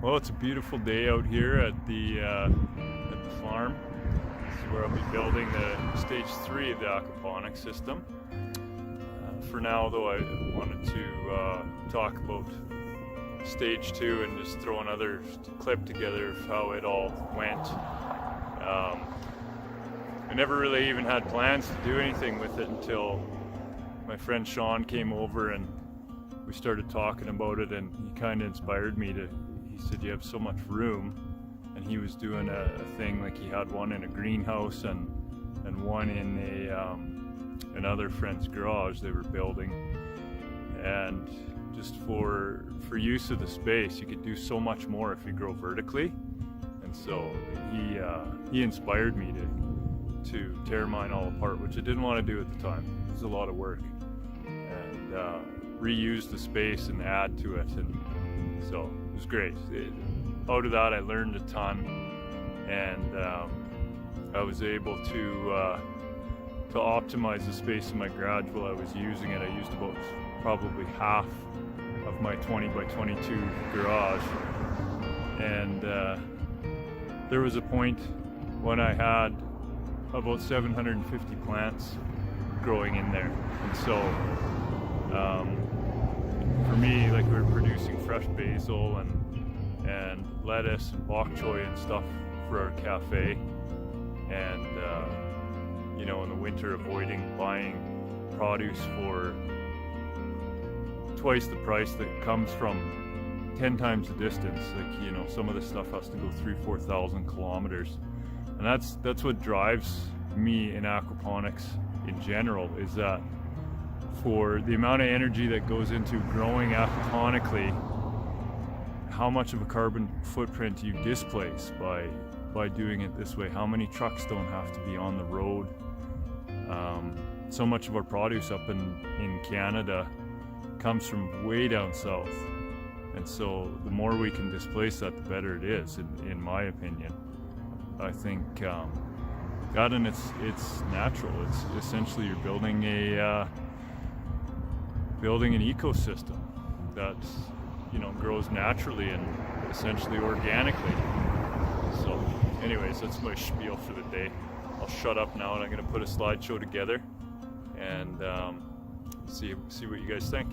Well, it's a beautiful day out here at the farm. This is where I'll be building the stage 3 of the aquaponics system. For now, though, I wanted to talk about stage 2 and just throw another clip together of how it all went. I never really even had plans to do anything with it until my friend Sean came over and we started talking about it, and he kind of inspired me to. He said, "You have so much room," and he was doing a thing like he had one in a greenhouse and one in another friend's garage they were building, and just for use of the space, you could do so much more if you grow vertically. And so he inspired me to tear mine all apart, which I didn't want to do at the time. It was a lot of work, and reuse the space and add to it, and so it was great. Out of that, I learned a ton, and I was able to optimize the space in my garage while I was using it. I used about probably half of my 20 by 22 garage, and there was a point when I had about 750 plants growing in there, and so for me, like, we were producing fresh basil and lettuce and bok choy and stuff for our cafe, and you know, in the winter, avoiding buying produce for twice the price that comes from 10 times the distance. Like, you know, some of this stuff has to go 3,000-4,000 kilometers, and that's what drives me in aquaponics in general, is that for the amount of energy that goes into growing aquaponically, how much of a carbon footprint you displace by doing it this way. How many trucks don't have to be on the road. So much of our produce up in Canada comes from way down south, and so the more we can displace that, the better it is, in my opinion. I think God, and it's natural. It's essentially, you're building an ecosystem that, you know, grows naturally and essentially organically. So anyways, that's my spiel for the day. I'll shut up now, and I'm going to put a slideshow together and see what you guys think.